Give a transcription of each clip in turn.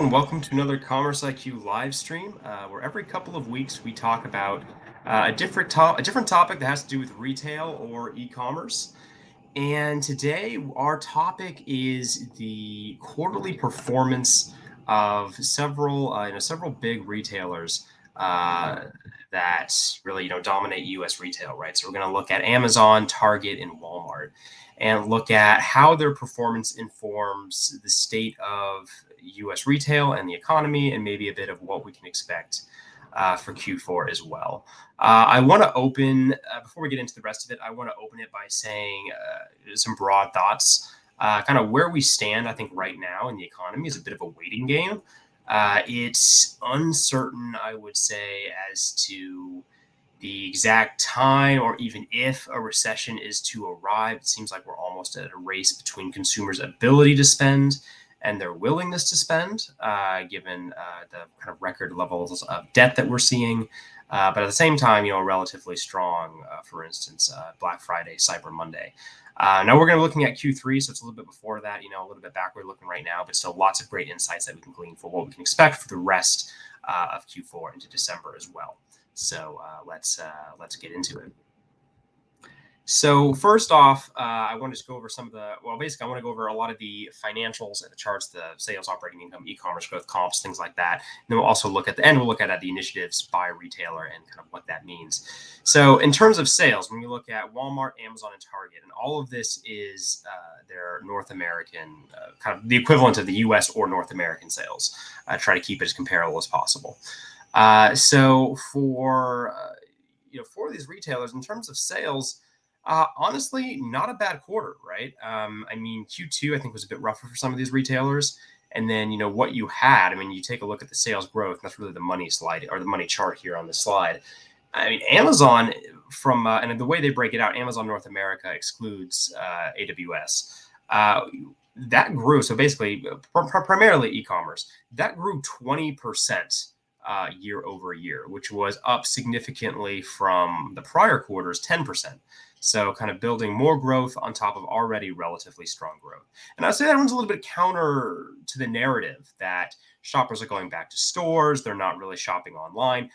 and welcome to another Commerce IQ live stream, where every couple of weeks we talk about a different topic that has to do with retail or e-commerce. And today our topic is the quarterly performance of several big retailers uh, that really dominate U.S. retail, right? So we're going to look at Amazon, Target, and Walmart, and look at how their performance informs the state of U.S. retail and the economy, and maybe a bit of what we can expect for Q4 as well. I want to open, before we get into the rest of it, I want to open it by saying some broad thoughts. Kind of where we stand, I think, right now in the economy is a bit of a waiting game. It's uncertain, I would say, as to the exact time or even if a recession is to arrive. It seems like we're almost at a race between consumers' ability to spend and their willingness to spend, given the kind of record levels of debt that we're seeing. But at the same time, relatively strong, for instance, Black Friday, Cyber Monday. Now we're going to be looking at Q3, so it's a little bit before that, a little bit backward looking right now, but still lots of great insights that we can glean for what we can expect for the rest of Q4 into December as well. So let's get into it. So first off, I want to just go over I want to go over a lot of the financials and the charts, the sales, operating income, e-commerce growth, comps, things like that. And then we'll also look at the end. We'll look at the initiatives by retailer and kind of what that means. So in terms of sales, when we look at Walmart, Amazon, and Target, and all of this is their North American, kind of the equivalent of the U.S. or North American sales. Try to keep it as comparable as possible. So for these retailers, in terms of sales, honestly, not a bad quarter, right? I mean, Q2 I think was a bit rougher for some of these retailers, and then what you had. I mean, you take a look at the sales growth. And that's really the money slide or the money chart here on this slide. I mean, Amazon and the way they break it out, Amazon North America excludes AWS. That grew. So basically, primarily e-commerce, that grew 20%. Year over year, which was up significantly from the prior quarter's 10%. So kind of building more growth on top of already relatively strong growth. And I'd say that runs a little bit counter to the narrative that shoppers are going back to stores. They're not really shopping online.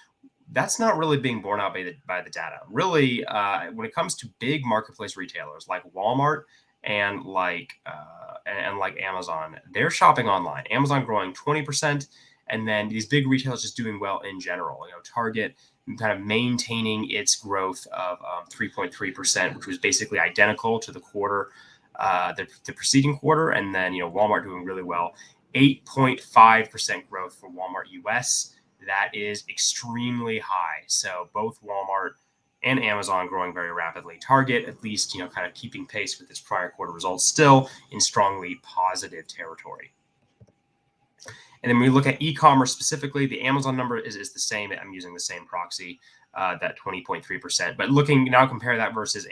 That's not really being borne out by the data. Really, when it comes to big marketplace retailers like Walmart and like Amazon, they're shopping online. Amazon growing 20%. And then these big retailers just doing well in general. Target kind of maintaining its growth of 3.3%, which was basically identical to the quarter, the preceding quarter. And then, Walmart doing really well, 8.5% growth for Walmart US. That is extremely high. So both Walmart and Amazon growing very rapidly. Target, at least, kind of keeping pace with its prior quarter results, still in strongly positive territory. And then when we look at e-commerce specifically, the Amazon number is the same. I'm using the same proxy, that 20.3%. But compare that versus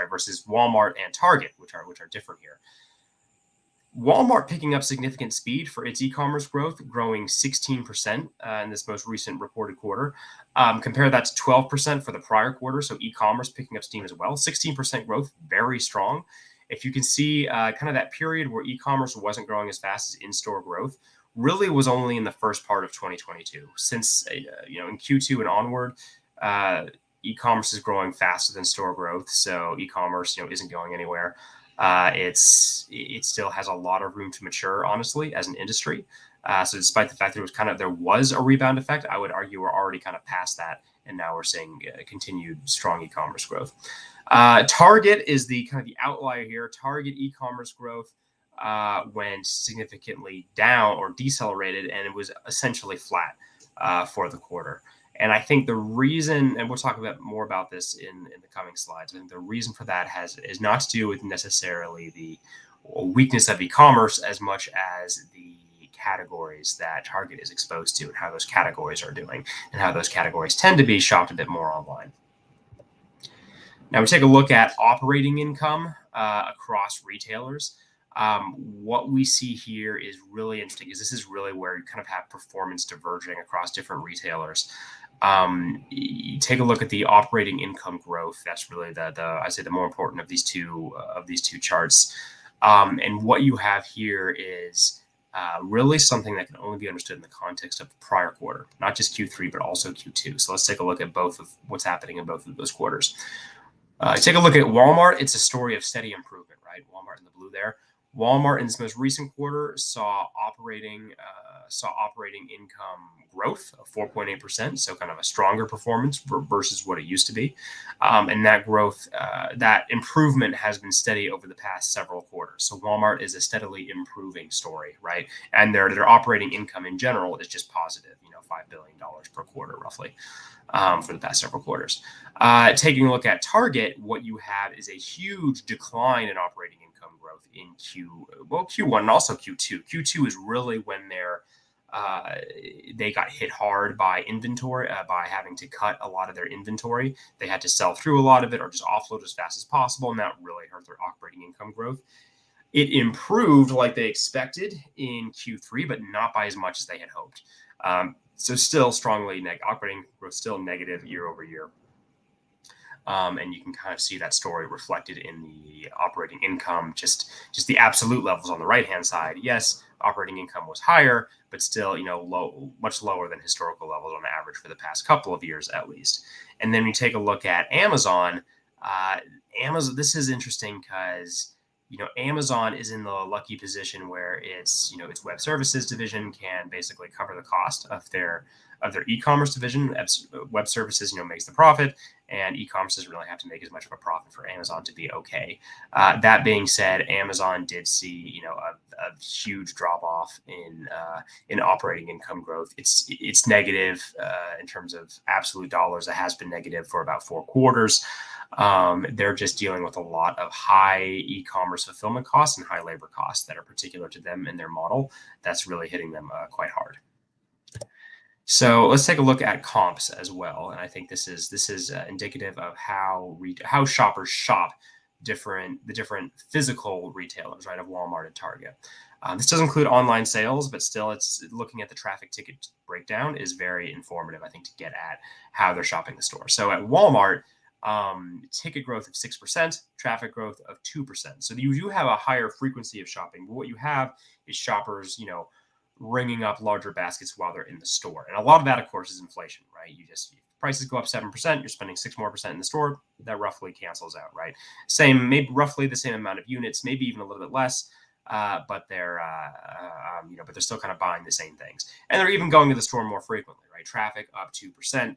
versus Walmart and Target, which are different here. Walmart picking up significant speed for its e-commerce growth, growing 16% in this most recent reported quarter. Compare that to 12% for the prior quarter. So e-commerce picking up steam as well. 16% growth, very strong. If you can see kind of that period where e-commerce wasn't growing as fast as in-store growth, really was only in the first part of 2022. Since, in Q2 and onward, e-commerce is growing faster than store growth. So e-commerce, isn't going anywhere. It still has a lot of room to mature, honestly, as an industry. So despite the fact that there was a rebound effect, I would argue we're already kind of past that. And now we're seeing continued strong e-commerce growth. Target is the kind of the outlier here. Target e-commerce growth went significantly down or decelerated, and it was essentially flat for the quarter. And I think the reason, and we'll talk more about this in the coming slides, and the reason for that is not to do with necessarily the weakness of e-commerce as much as the categories that Target is exposed to and how those categories are doing and how those categories tend to be shopped a bit more online. Now we take a look at operating income across retailers. What we see here is really interesting because this is really where you kind of have performance diverging across different retailers. You take a look at the operating income growth. That's really I'd say the more important of these two charts. And what you have here is really something that can only be understood in the context of the prior quarter, not just Q3, but also Q2. So let's take a look at both of what's happening in both of those quarters. Take a look at Walmart. It's a story of steady improvement, right? Walmart in the blue there. Walmart in its most recent quarter saw operating income growth of 4.8%, so kind of a stronger performance versus what it used to be. And that growth, that improvement has been steady over the past several quarters. So Walmart is a steadily improving story, right? And their operating income in general is just positive, $5 billion per quarter roughly. For the past several quarters. Taking a look at Target, what you have is a huge decline in operating income growth in Q1 and also Q2. Q2 is really when they got hit hard by inventory, by having to cut a lot of their inventory. They had to sell through a lot of it or just offload as fast as possible, and that really hurt their operating income growth. It improved like they expected in Q3, but not by as much as they had hoped. So still strongly operating growth, still negative year over year. And you can kind of see that story reflected in the operating income, just the absolute levels on the right-hand side. Yes, operating income was higher, but still, much lower than historical levels on average for the past couple of years, at least. And then we take a look at Amazon. This is interesting because Amazon is in the lucky position where its web services division can basically cover the cost of their e-commerce division. Web services, makes the profit, and e-commerce doesn't really have to make as much of a profit for Amazon to be okay. That being said, Amazon did see, a huge drop off in operating income growth. It's negative in terms of absolute dollars. It has been negative for about 4 quarters. They're just dealing with a lot of high e-commerce fulfillment costs and high labor costs that are particular to them and their model. That's really hitting them quite hard. So let's take a look at comps as well, and I think this is indicative of how shoppers shop the different physical retailers, right, of Walmart and Target. This does include online sales, but still, it's looking at the traffic ticket breakdown is very informative, I think, to get at how they're shopping the store. So at Walmart, ticket growth of 6%, traffic growth of 2%. So you do have a higher frequency of shopping, but what you have is shoppers, ringing up larger baskets while they're in the store. And a lot of that, of course, is inflation, right? Prices go up 7%, you're spending 6% more in the store, that roughly cancels out, right? Maybe roughly the same amount of units, maybe even a little bit less, but they're still kind of buying the same things. And they're even going to the store more frequently, right? Traffic up 2%,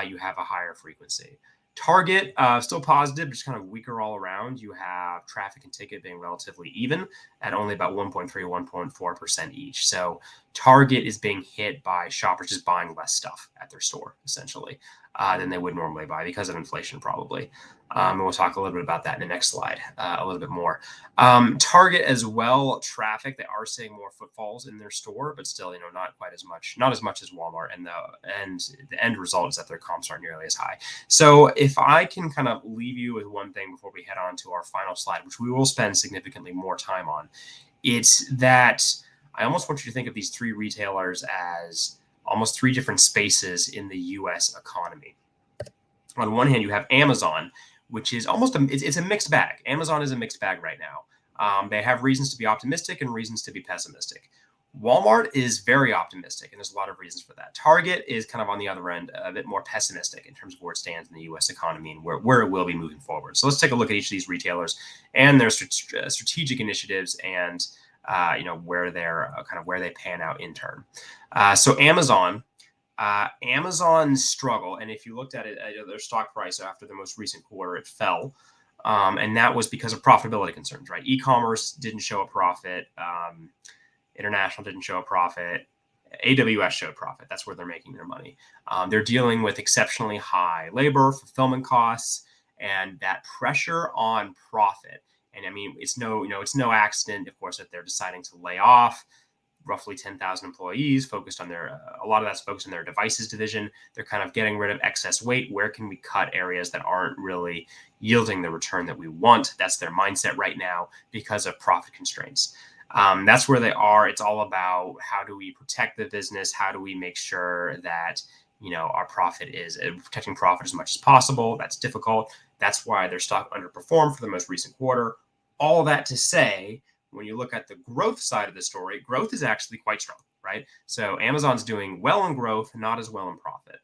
you have a higher frequency. Target, still positive, just kind of weaker all around. You have traffic and ticket being relatively even at only about 1.3, 1.4% each. So Target is being hit by shoppers just buying less stuff at their store, essentially, than they would normally buy because of inflation, probably. And we'll talk a little bit about that in the next slide, a little bit more. Target as well, traffic, they are seeing more footfalls in their store, but still, not as much as Walmart. And the end result is that their comps aren't nearly as high. So if I can kind of leave you with one thing before we head on to our final slide, which we will spend significantly more time on, it's that I almost want you to think of these 3 retailers as almost 3 different spaces in the U.S. economy. On one hand, you have Amazon, which is it's a mixed bag. Amazon is a mixed bag right now. They have reasons to be optimistic and reasons to be pessimistic. Walmart is very optimistic, and there's a lot of reasons for that. Target is kind of on the other end, a bit more pessimistic in terms of where it stands in the U.S. economy and where it will be moving forward. So let's take a look at each of these retailers and their strategic initiatives and where they pan out in turn. So Amazon's struggle, and if you looked at it, their stock price after the most recent quarter, it fell. And that was because of profitability concerns, right? E-commerce didn't show a profit. International didn't show a profit. AWS showed profit. That's where they're making their money. They're dealing with exceptionally high labor, fulfillment costs, and that pressure on profit. And I mean, it's no accident, of course, that they're deciding to lay off roughly 10,000 employees, a lot of that's focused on their devices division. They're kind of getting rid of excess weight. Where can we cut areas that aren't really yielding the return that we want? That's their mindset right now because of profit constraints. That's where they are. It's all about how do we protect the business? How do we make sure that our profit is protecting profit as much as possible? That's difficult. That's why their stock underperformed for the most recent quarter. All that to say, when you look at the growth side of the story, growth is actually quite strong, right? So Amazon's doing well in growth, not as well in profit.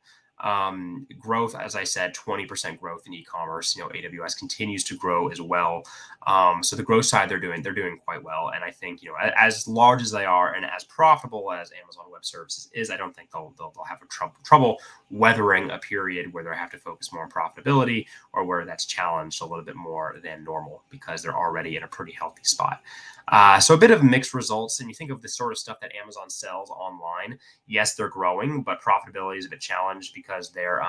Growth, as I said, 20% growth in e-commerce. AWS continues to grow as well. So the growth side, they're doing quite well. And I think, as large as they are and as profitable as Amazon Web Services is, I don't think they'll have trouble weathering a period where they have to focus more on profitability, or where that's challenged a little bit more than normal, because they're already in a pretty healthy spot. So a bit of mixed results. And you think of the sort of stuff that Amazon sells online. Yes, they're growing, but profitability is a bit challenged, because they're,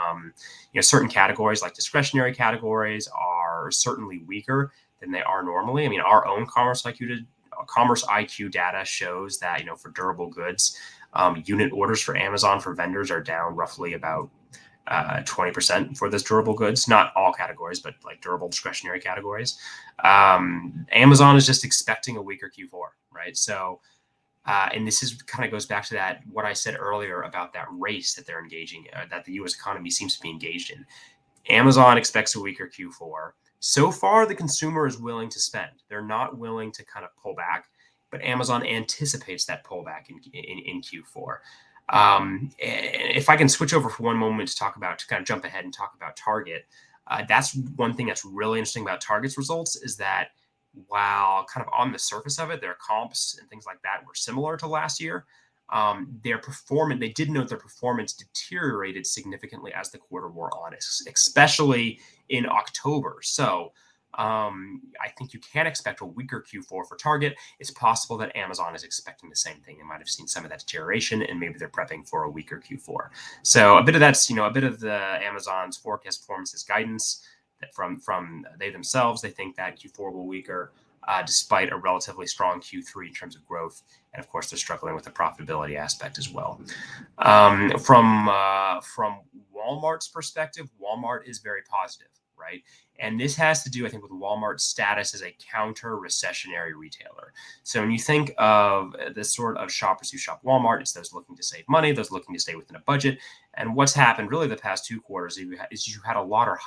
certain categories like discretionary categories are certainly weaker than they are normally. I mean, our own Commerce IQ data shows that, for durable goods, unit orders for Amazon for vendors are down roughly about 20% for those durable goods, not all categories, but like durable discretionary categories. Amazon is just expecting a weaker Q4, right? So, and this is kind of goes back to that, what I said earlier about that race that they're engaging, that the U.S. economy seems to be engaged in. Amazon expects a weaker Q4. So far, the consumer is willing to spend. They're not willing to kind of pull back, but Amazon anticipates that pullback in Q4. If I can switch over for one moment to kind of jump ahead and talk about Target, that's one thing that's really interesting about Target's results, is that while kind of on the surface of it, their comps and things like that were similar to last year, they did note their performance deteriorated significantly as the quarter wore on, especially in October. So I think you can expect a weaker Q4 for Target. It's possible that Amazon is expecting the same thing. They might have seen some of that deterioration, and maybe they're prepping for a weaker Q4. So a bit of that's, a bit of the Amazon's forecast performance is guidance that from they themselves. They think that Q4 will weaker, despite a relatively strong Q3 in terms of growth. And of course, they're struggling with the profitability aspect as well. From Walmart's perspective, Walmart is very positive, right? And this has to do, I think, with Walmart's status as a counter-recessionary retailer. So when you think of the sort of shoppers who shop Walmart, it's those looking to save money, those looking to stay within a budget. And what's happened really the past 2 quarters is you had a lot of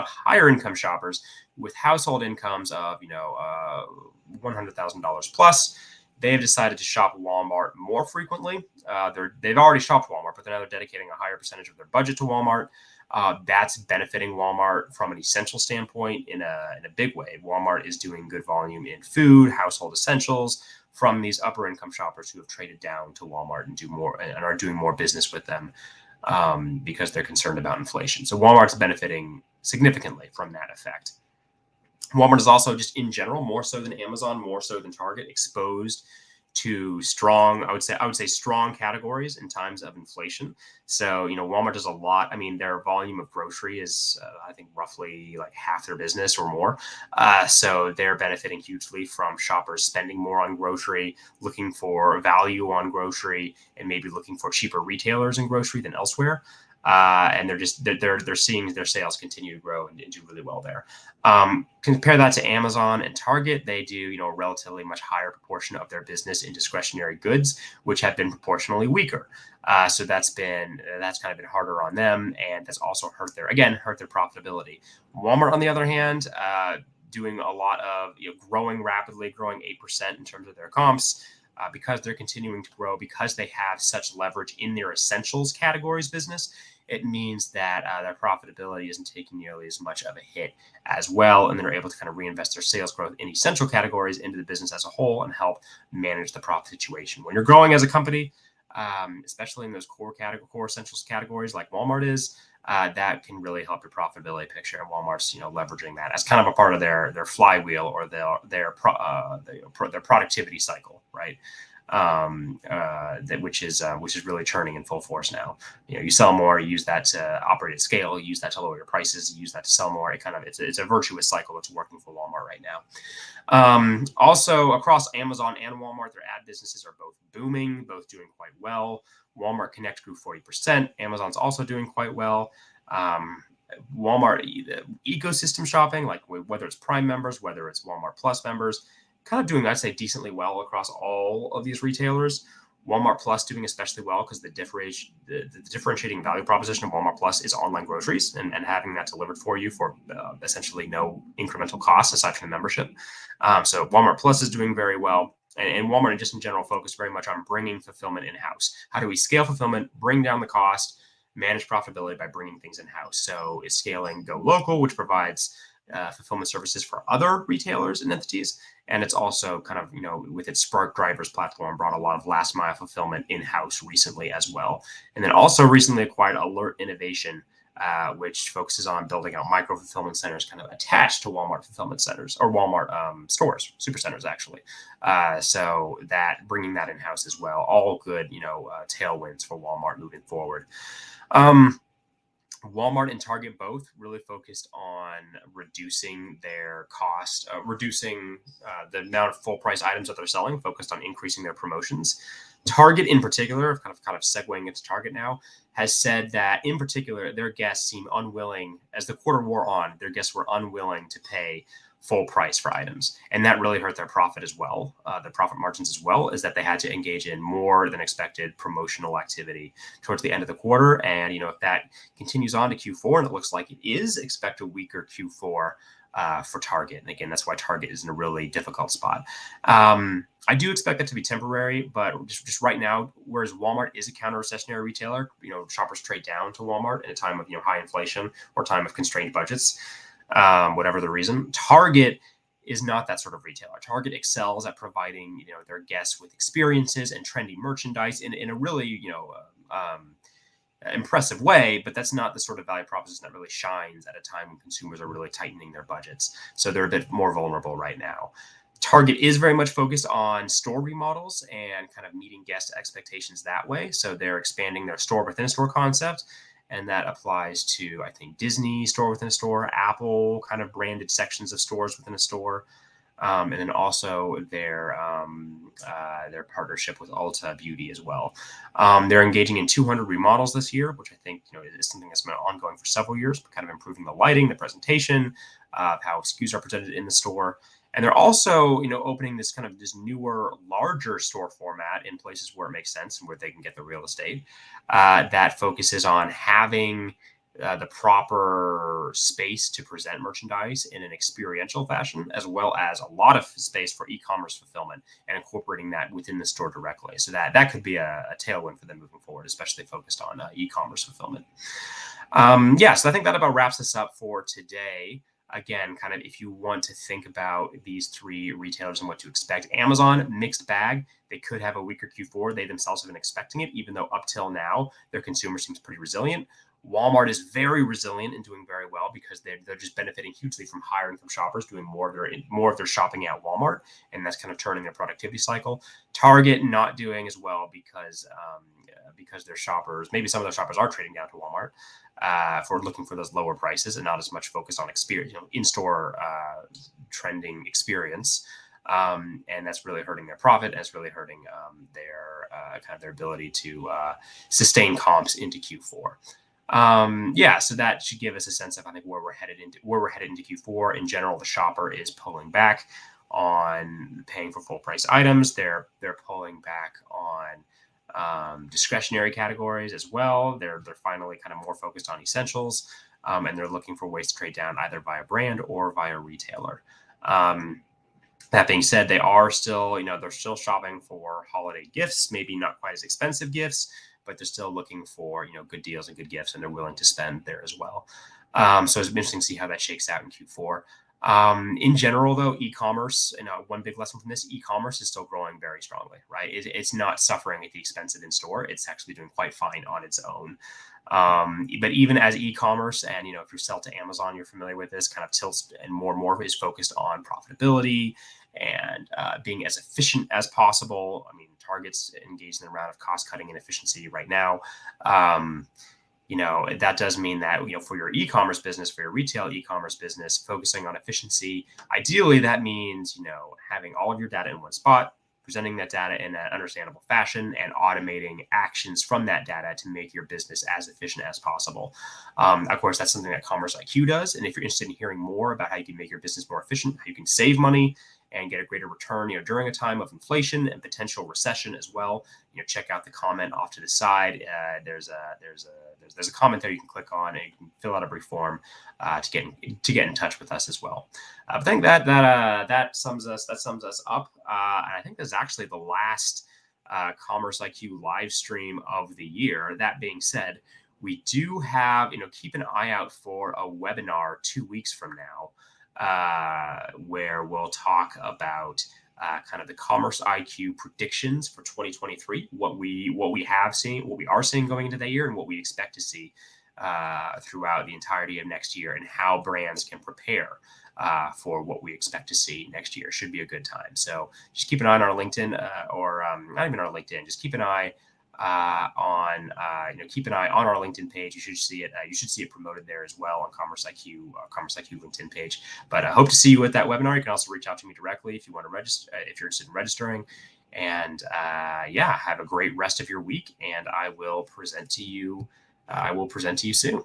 higher income shoppers with household incomes of $100,000 plus. They have decided to shop Walmart more frequently. They've already shopped Walmart, but now they're dedicating a higher percentage of their budget to Walmart. That's benefiting Walmart from an essential standpoint in a big way. Walmart is doing good volume in food, household essentials, from these upper income shoppers who have traded down to Walmart and are doing more business with them, because they're concerned about inflation. So Walmart's benefiting significantly from that effect. Walmart is also, just in general, more so than Amazon, more so than Target, exposed to strong, I would say strong categories in times of inflation. So, Walmart does a lot. I mean, their volume of grocery is, I think, roughly like half their business or more. So they're benefiting hugely from shoppers spending more on grocery, looking for value on grocery, and maybe looking for cheaper retailers in grocery than elsewhere. And they're seeing their sales continue to grow and do really well there. Compare that to Amazon and Target. They do, a relatively much higher proportion of their business in discretionary goods, which have been proportionally weaker. So that's kind of been harder on them, and that's also hurt their profitability. Walmart, on the other hand, doing a lot of growing rapidly, growing 8% in terms of their comps. Because they're continuing to grow, because they have such leverage in their essentials categories business, it means that their profitability isn't taking nearly as much of a hit as well, and they're able to kind of reinvest their sales growth in essential categories into the business as a whole and help manage the profit situation. When you're growing as a company, especially in those core essentials categories like Walmart is, that can really help your profitability picture. And Walmart's, leveraging that as kind of a part of their flywheel, or their productivity cycle, right? Which is really churning in full force now. You sell more, you use that to operate at scale, you use that to lower your prices, you use that to sell more. It's a virtuous cycle that's working for Walmart right now. Also, across Amazon and Walmart, their ad businesses are both booming, both doing quite well. Walmart Connect grew 40%. Amazon's also doing quite well. Walmart ecosystem shopping, like whether it's Prime members, whether it's Walmart Plus members, kind of doing, I'd say, decently well across all of these retailers. Walmart Plus doing especially well because the differentiating value proposition of Walmart Plus is online groceries and having that delivered for you for essentially no incremental cost aside from the membership. So Walmart Plus is doing very well. And Walmart, just in general, focus very much on bringing fulfillment in-house. How do we scale fulfillment, bring down the cost, manage profitability by bringing things in-house? So it's scaling Go Local, which provides fulfillment services for other retailers and entities. And it's also kind of, with its Spark Drivers platform, brought a lot of last mile fulfillment in-house recently as well. And then also recently acquired Alert Innovation, which focuses on building out micro fulfillment centers kind of attached to Walmart fulfillment centers or Walmart stores, supercenters actually. So that bringing that in-house as well, all good, tailwinds for Walmart moving forward. Walmart and Target both really focused on reducing their cost, reducing the amount of full price items that they're selling, focused on increasing their promotions. Target in particular, kind of segueing into Target now, has said that in particular, their guests seem unwilling, as the quarter wore on, their guests were unwilling to pay full price for items. And that really hurt their profit as well. The profit margins as well, is that they had to engage in more than expected promotional activity towards the end of the quarter. And, if that continues on to Q4, and it looks like it is, expect a weaker Q4 for Target. And again, that's why Target is in a really difficult spot. I do expect that to be temporary, but just right now, whereas Walmart is a counter-recessionary retailer, shoppers trade down to Walmart in a time of high inflation or time of constrained budgets. Whatever the reason, Target is not that sort of retailer. Target excels at providing, their guests with experiences and trendy merchandise in a really, impressive way, but that's not the sort of value proposition that really shines at a time when consumers are really tightening their budgets. So they're a bit more vulnerable right now. Target is very much focused on store remodels and kind of meeting guest expectations that way. So they're expanding their store within a store concept. And that applies to, I think, Disney store within a store, Apple kind of branded sections of stores within a store. And then also their partnership with Ulta Beauty as well. They're engaging in 200 remodels this year, which I think is something that's been ongoing for several years, but kind of improving the lighting, the presentation, how SKUs are presented in the store. And they're also, opening this newer, larger store format in places where it makes sense and where they can get the real estate that focuses on having the proper space to present merchandise in an experiential fashion, as well as a lot of space for e-commerce fulfillment and incorporating that within the store directly. So that could be a tailwind for them moving forward, especially focused on e-commerce fulfillment. So I think that about wraps this up for today. Again, kind of if you want to think about these three retailers and what to expect, Amazon, mixed bag. They could have a weaker Q4. They themselves have been expecting it, even though up till now, their consumer seems pretty resilient. Walmart is very resilient and doing very well because they're just benefiting hugely from hiring from shoppers, doing more of their shopping at Walmart, and that's kind of turning their productivity cycle. Target not doing as well because their shoppers, maybe some of their shoppers are trading down to Walmart for looking for those lower prices and not as much focus on experience, in-store trending experience. And that's really hurting their profit. That's really hurting their ability to sustain comps into Q4. So that should give us a sense of, I think, where we're headed into Q4. In general, the shopper is pulling back on paying for full price items. They're pulling back on discretionary categories as well. They're finally kind of more focused on essentials, and they're looking for ways to trade down either via brand or via retailer. That being said, they are still, they're still shopping for holiday gifts, maybe not quite as expensive gifts, but they're still looking for, good deals and good gifts, and they're willing to spend there as well. So it's interesting to see how that shakes out in Q4. In general, though, e-commerce, one big lesson from this, e-commerce is still growing very strongly, right? It's not suffering at the expense of in-store. It's actually doing quite fine on its own. But even as e-commerce, and if you sell to Amazon, you're familiar with this, kind of tilts and more is focused on profitability and being as efficient as possible. I mean, Target's engaged in a round of cost cutting and efficiency right now. That does mean that, for your e-commerce business, for your retail e-commerce business, focusing on efficiency, ideally that means, having all of your data in one spot, presenting that data in an understandable fashion, and automating actions from that data to make your business as efficient as possible. Of course, that's something that Commerce IQ does. And if you're interested in hearing more about how you can make your business more efficient, how you can save money, and get a greater return, during a time of inflation and potential recession as well. Check out the comment off to the side. There's a comment there you can click on, and you can fill out a brief form to get in touch with us as well. I think that sums us up, and I think this is actually the last Commerce IQ live stream of the year. That being said, we do have, keep an eye out for a webinar 2 weeks from now, where we'll talk about kind of the Commerce IQ predictions for 2023, what we are seeing going into the year, and what we expect to see throughout the entirety of next year, and how brands can prepare for what we expect to see next year. Should be a good time. So just keep an eye on our LinkedIn, or not even our LinkedIn. Just keep an eye on our LinkedIn page. You should see it. You should see it promoted there as well on Commerce IQ LinkedIn page. But I hope to see you at that webinar. You can also reach out to me directly if you want to register, if you're interested in registering. And have a great rest of your week. And I will present to you soon.